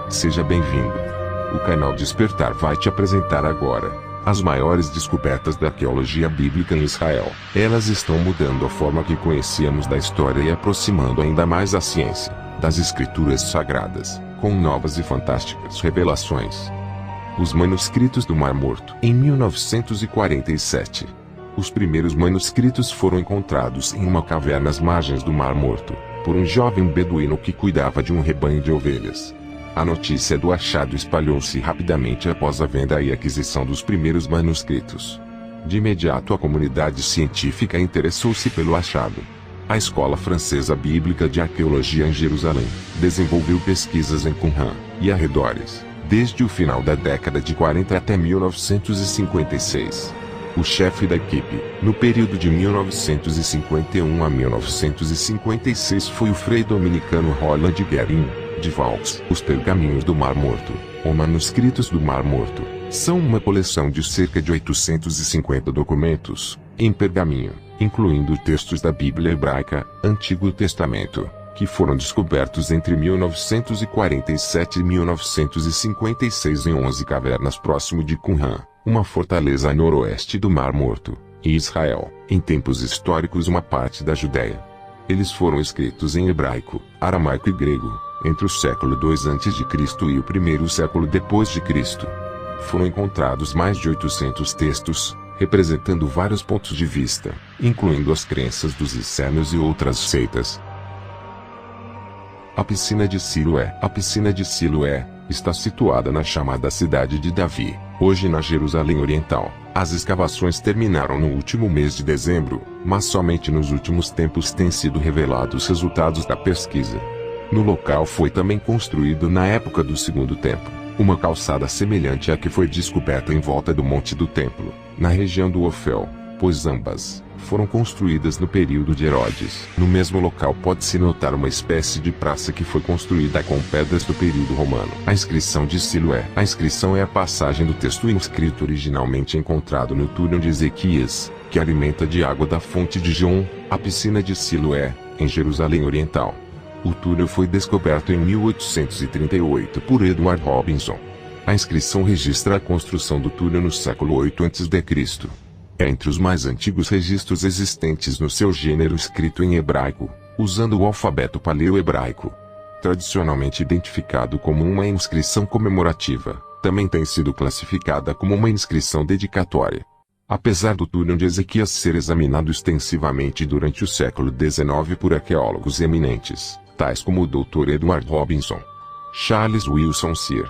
Seja bem-vindo. O canal Despertar vai te apresentar agora as maiores descobertas da arqueologia bíblica em Israel. Elas estão mudando a forma que conhecíamos da história e aproximando ainda mais a ciência das escrituras sagradas, com novas e fantásticas revelações. Os manuscritos do Mar Morto. Em 1947, os primeiros manuscritos foram encontrados em uma caverna às margens do Mar Morto, por um jovem beduíno que cuidava de um rebanho de ovelhas. A notícia do achado espalhou-se rapidamente após a venda e aquisição dos primeiros manuscritos. De imediato a comunidade científica interessou-se pelo achado. A Escola Francesa Bíblica de Arqueologia em Jerusalém desenvolveu pesquisas em Qumran e arredores, desde o final da década de 40 até 1956. O chefe da equipe, no período de 1951 a 1956, foi o frei dominicano Roland Guerin, de Vaux. Os Pergaminhos do Mar Morto, ou Manuscritos do Mar Morto, são uma coleção de cerca de 850 documentos, em pergaminho, incluindo textos da Bíblia Hebraica, Antigo Testamento, que foram descobertos entre 1947 e 1956 em 11 cavernas próximo de Qumran, uma fortaleza a noroeste do Mar Morto, e Israel, em tempos históricos uma parte da Judéia. Eles foram escritos em hebraico, aramaico e grego, entre o século II a.C. e o primeiro século depois de Cristo. Foram encontrados mais de 800 textos, representando vários pontos de vista, incluindo as crenças dos essênios e outras seitas. A Piscina de Siloé. A Piscina de Siloé está situada na chamada Cidade de Davi, hoje na Jerusalém Oriental. As escavações terminaram no último mês de dezembro, mas somente nos últimos tempos têm sido revelados os resultados da pesquisa. No local foi também construído na época do Segundo Templo, uma calçada semelhante à que foi descoberta em volta do Monte do Templo, na região do Ofel, pois ambas foram construídas no período de Herodes. No mesmo local pode-se notar uma espécie de praça que foi construída com pedras do período romano. A inscrição de Siloé. A inscrição é a passagem do texto inscrito originalmente encontrado no túnel de Ezequias, que alimenta de água da fonte de Gihon, a Piscina de Siloé, em Jerusalém Oriental. O túnel foi descoberto em 1838 por Edward Robinson. A inscrição registra a construção do túnel no século 8 a.C. É entre os mais antigos registros existentes no seu gênero escrito em hebraico, usando o alfabeto paleo-hebraico. Tradicionalmente identificado como uma inscrição comemorativa, também tem sido classificada como uma inscrição dedicatória. Apesar do túnel de Ezequias ser examinado extensivamente durante o século XIX por arqueólogos eminentes, tais como o Dr. Edward Robinson, Charles Wilson Sir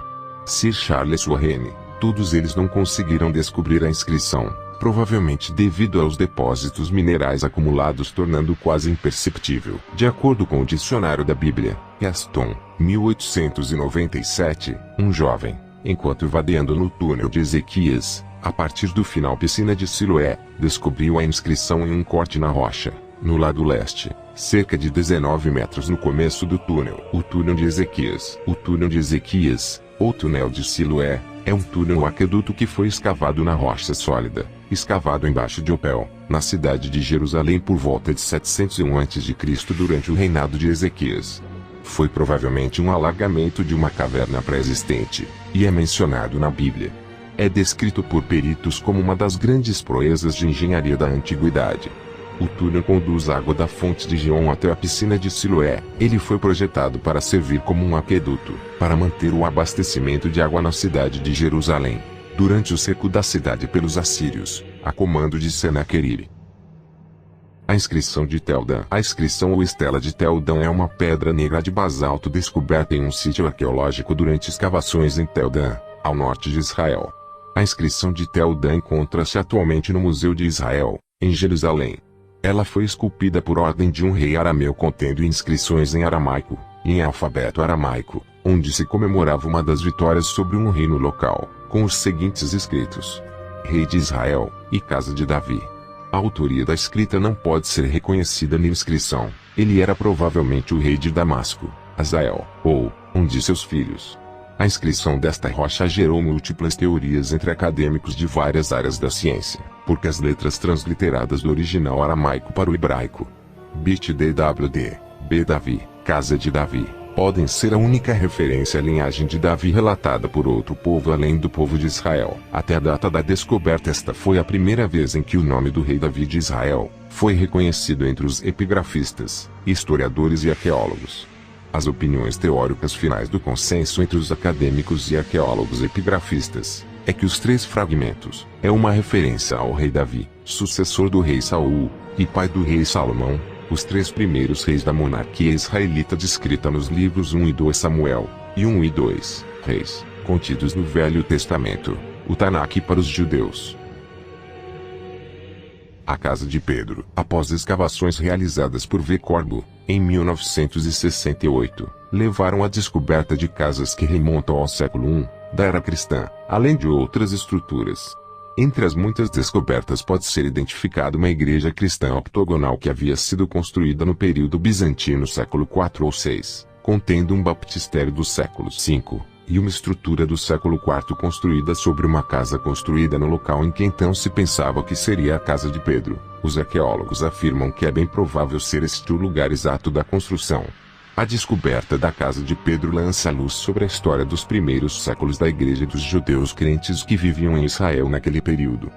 Charles Warren, todos eles não conseguiram descobrir a inscrição, provavelmente devido aos depósitos minerais acumulados tornando quase imperceptível. De acordo com o Dicionário da Bíblia, Gaston, 1897, um jovem, enquanto vadeando no túnel de Ezequias, a partir do final Piscina de Siloé, descobriu a inscrição em um corte na rocha, no lado leste, cerca de 19 metros no começo do túnel. O túnel de Ezequias. O túnel de Ezequias, ou túnel de Siloé, é um túnel aqueduto que foi escavado na rocha sólida, escavado embaixo de Opel, na cidade de Jerusalém por volta de 701 a.C. durante o reinado de Ezequias. Foi provavelmente um alargamento de uma caverna pré-existente, e é mencionado na Bíblia. É descrito por peritos como uma das grandes proezas de engenharia da antiguidade. O túnel conduz água da fonte de Gihon até a Piscina de Siloé. Ele foi projetado para servir como um aqueduto, para manter o abastecimento de água na cidade de Jerusalém, durante o cerco da cidade pelos assírios, a comando de Senaqueribe. A inscrição de Tel Dan. A inscrição ou estela de Tel Dan é uma pedra negra de basalto descoberta em um sítio arqueológico durante escavações em Tel Dan, ao norte de Israel. A inscrição de Tel Dan encontra-se atualmente no Museu de Israel, em Jerusalém. Ela foi esculpida por ordem de um rei arameu contendo inscrições em aramaico, e em alfabeto aramaico, onde se comemorava uma das vitórias sobre um reino local, com os seguintes escritos: Rei de Israel, e Casa de Davi. A autoria da escrita não pode ser reconhecida na inscrição. Ele era provavelmente o rei de Damasco, Hazael, ou um de seus filhos. A inscrição desta rocha gerou múltiplas teorias entre acadêmicos de várias áreas da ciência, porque as letras transliteradas do original aramaico para o hebraico, Bit DWD, B Davi, Casa de Davi, podem ser a única referência à linhagem de Davi relatada por outro povo além do povo de Israel. Até a data da descoberta, esta foi a primeira vez em que o nome do rei Davi de Israel foi reconhecido entre os epigrafistas, historiadores e arqueólogos. As opiniões teóricas finais do consenso entre os acadêmicos e arqueólogos epigrafistas é que os 3 fragmentos é uma referência ao rei Davi, sucessor do rei Saul, e pai do rei Salomão, os 3 primeiros reis da monarquia israelita descrita nos livros 1 e 2 Samuel, e 1 e 2 Reis, contidos no Velho Testamento, o Tanakh para os judeus. A casa de Pedro, após escavações realizadas por V. Corbo, em 1968, levaram à descoberta de casas que remontam ao século I da era cristã, além de outras estruturas. Entre as muitas descobertas pode ser identificada uma igreja cristã octogonal que havia sido construída no período bizantino século IV ou VI, contendo um baptistério do século V, e uma estrutura do século IV construída sobre uma casa construída no local em que então se pensava que seria a casa de Pedro. Os arqueólogos afirmam que é bem provável ser este o lugar exato da construção. A descoberta da casa de Pedro lança luz sobre a história dos primeiros séculos da igreja e dos judeus crentes que viviam em Israel naquele período.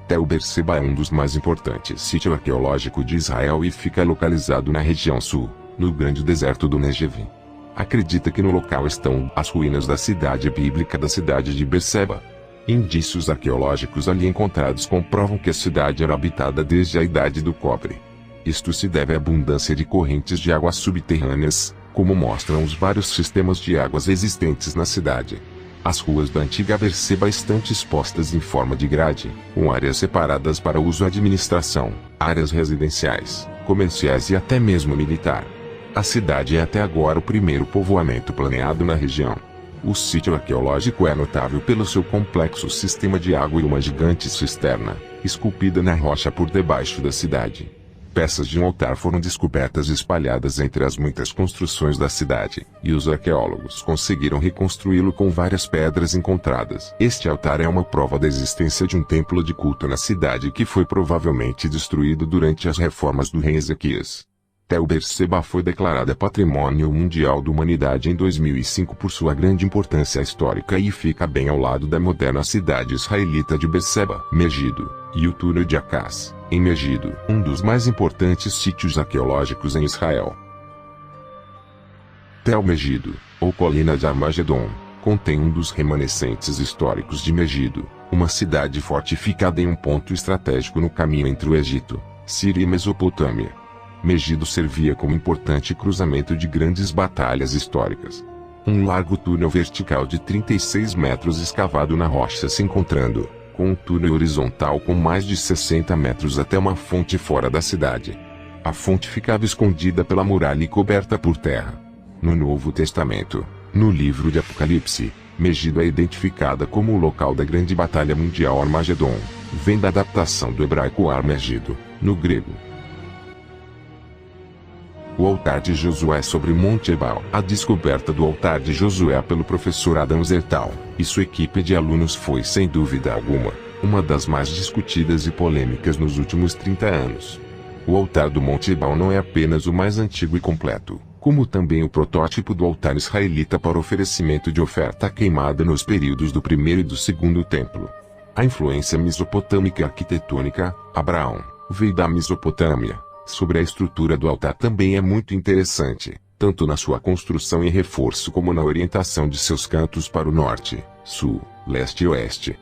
Tel Berseba é um dos mais importantes sítios arqueológicos de Israel e fica localizado na região sul, no grande deserto do Negev. Acredita que no local estão as ruínas da cidade bíblica da cidade de Berseba. Indícios arqueológicos ali encontrados comprovam que a cidade era habitada desde a Idade do Cobre. Isto se deve à abundância de correntes de águas subterrâneas, como mostram os vários sistemas de águas existentes na cidade. As ruas da antiga Berseba estão dispostas em forma de grade, com áreas separadas para uso administração, áreas residenciais, comerciais e até mesmo militar. A cidade é até agora o primeiro povoamento planeado na região. O sítio arqueológico é notável pelo seu complexo sistema de água e uma gigante cisterna, esculpida na rocha por debaixo da cidade. Peças de um altar foram descobertas espalhadas entre as muitas construções da cidade, e os arqueólogos conseguiram reconstruí-lo com várias pedras encontradas. Este altar é uma prova da existência de um templo de culto na cidade que foi provavelmente destruído durante as reformas do rei Ezequias. Tel Berseba foi declarada Patrimônio Mundial da Humanidade em 2005 por sua grande importância histórica e fica bem ao lado da moderna cidade israelita de Berseba, Megido, e o túnel de Acás, em Megido, um dos mais importantes sítios arqueológicos em Israel. Tel Megido, ou Colina de Armagedon, contém um dos remanescentes históricos de Megido, uma cidade fortificada em um ponto estratégico no caminho entre o Egito, Síria e Mesopotâmia. Megido servia como importante cruzamento de grandes batalhas históricas. Um largo túnel vertical de 36 metros escavado na rocha se encontrando, com um túnel horizontal com mais de 60 metros até uma fonte fora da cidade. A fonte ficava escondida pela muralha e coberta por terra. No Novo Testamento, no livro de Apocalipse, Megido é identificada como o local da grande batalha mundial Armagedon, vem da adaptação do hebraico Ar-Megido, no grego. O altar de Josué sobre o Monte Ebal. A descoberta do altar de Josué pelo professor Adam Zertal e sua equipe de alunos foi sem dúvida alguma, uma das mais discutidas e polêmicas nos últimos 30 anos. O altar do Monte Ebal não é apenas o mais antigo e completo, como também o protótipo do altar israelita para oferecimento de oferta queimada nos períodos do primeiro e do segundo templo. A influência mesopotâmica arquitetônica, Abraão, veio da Mesopotâmia. Sobre a estrutura do altar também é muito interessante, tanto na sua construção e reforço como na orientação de seus cantos para o norte, sul, leste e oeste.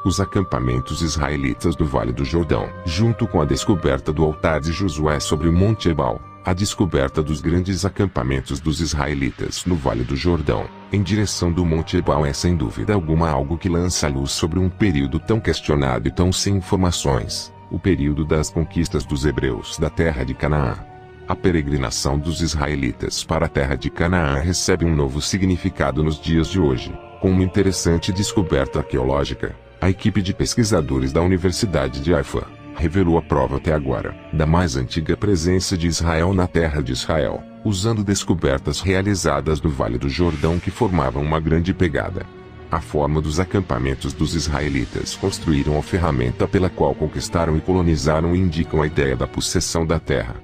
Os acampamentos israelitas do Vale do Jordão, junto com a descoberta do altar de Josué sobre o Monte Ebal, a descoberta dos grandes acampamentos dos israelitas no Vale do Jordão, em direção do Monte Ebal é sem dúvida alguma algo que lança luz sobre um período tão questionado e tão sem informações. O período das conquistas dos hebreus da terra de Canaã. A peregrinação dos israelitas para a terra de Canaã recebe um novo significado nos dias de hoje, com uma interessante descoberta arqueológica. A equipe de pesquisadores da Universidade de Haifa revelou a prova até agora da mais antiga presença de Israel na terra de Israel, usando descobertas realizadas no Vale do Jordão que formavam uma grande pegada. A forma dos acampamentos dos israelitas construíram a ferramenta pela qual conquistaram e colonizaram e indicam a ideia da possessão da terra.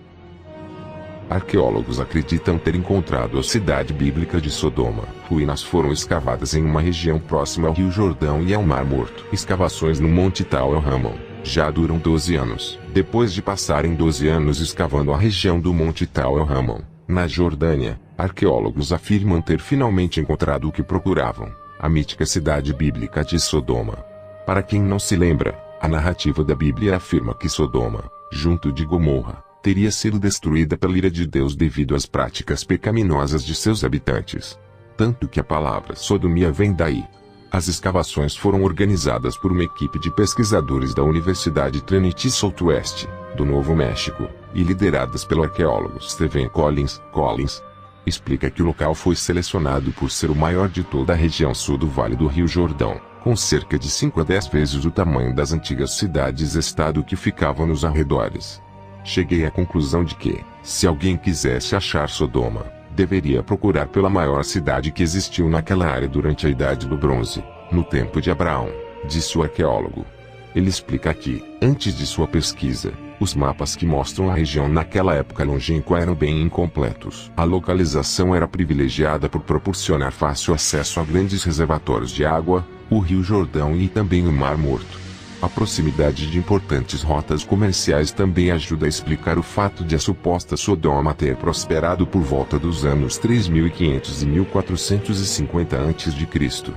Arqueólogos acreditam ter encontrado a cidade bíblica de Sodoma. Ruínas foram escavadas em uma região próxima ao Rio Jordão e ao Mar Morto. Escavações no Monte Tal El-Hermon já duram 12 anos. Depois de passarem 12 anos escavando a região do Monte Tal El-Hermon, na Jordânia, arqueólogos afirmam ter finalmente encontrado o que procuravam: a mítica cidade bíblica de Sodoma. Para quem não se lembra, a narrativa da Bíblia afirma que Sodoma, junto de Gomorra, teria sido destruída pela ira de Deus devido às práticas pecaminosas de seus habitantes. Tanto que a palavra sodomia vem daí. As escavações foram organizadas por uma equipe de pesquisadores da Universidade Trinity Southwest, do Novo México, e lideradas pelo arqueólogo Stephen Collins. Collins explica que o local foi selecionado por ser o maior de toda a região sul do Vale do Rio Jordão, com cerca de 5 a 10 vezes o tamanho das antigas cidades-estado que ficavam nos arredores. Cheguei à conclusão de que, se alguém quisesse achar Sodoma, deveria procurar pela maior cidade que existiu naquela área durante a Idade do Bronze, no tempo de Abraão, disse o arqueólogo. Ele explica que, antes de sua pesquisa, os mapas que mostram a região naquela época longínqua eram bem incompletos. A localização era privilegiada por proporcionar fácil acesso a grandes reservatórios de água, o Rio Jordão e também o Mar Morto. A proximidade de importantes rotas comerciais também ajuda a explicar o fato de a suposta Sodoma ter prosperado por volta dos anos 3500 e 1450 a.C.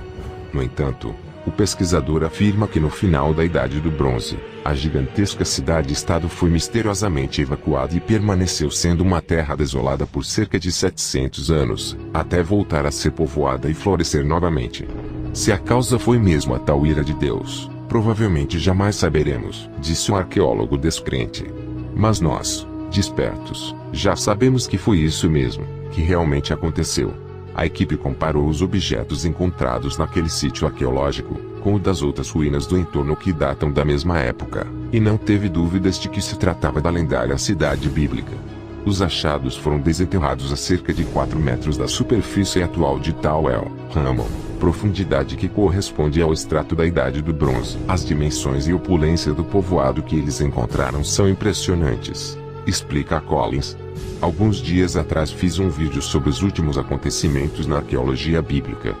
No entanto, o pesquisador afirma que no final da Idade do Bronze, a gigantesca cidade-estado foi misteriosamente evacuada e permaneceu sendo uma terra desolada por cerca de 700 anos, até voltar a ser povoada e florescer novamente. Se a causa foi mesmo a tal ira de Deus, provavelmente jamais saberemos, disse um arqueólogo descrente. Mas nós, despertos, já sabemos que foi isso mesmo, que realmente aconteceu. A equipe comparou os objetos encontrados naquele sítio arqueológico com o das outras ruínas do entorno que datam da mesma época, e não teve dúvidas de que se tratava da lendária cidade bíblica. Os achados foram desenterrados a cerca de 4 metros da superfície atual de Tal El-Hermon, profundidade que corresponde ao extrato da Idade do Bronze. As dimensões e opulência do povoado que eles encontraram são impressionantes, explica Collins. Alguns dias atrás fiz um vídeo sobre os últimos acontecimentos na arqueologia bíblica.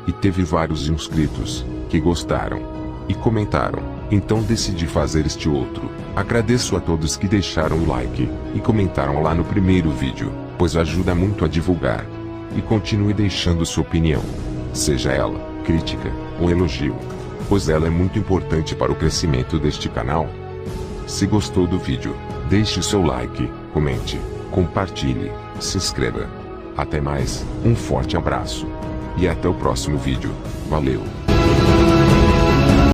E teve vários inscritos que gostaram e comentaram, então decidi fazer este outro. Agradeço a todos que deixaram o like e comentaram lá no primeiro vídeo, pois ajuda muito a divulgar. E continue deixando sua opinião, seja ela crítica ou elogio, pois ela é muito importante para o crescimento deste canal. Se gostou do vídeo, deixe seu like, comente, compartilhe, se inscreva. Até mais, um forte abraço. E até o próximo vídeo. Valeu!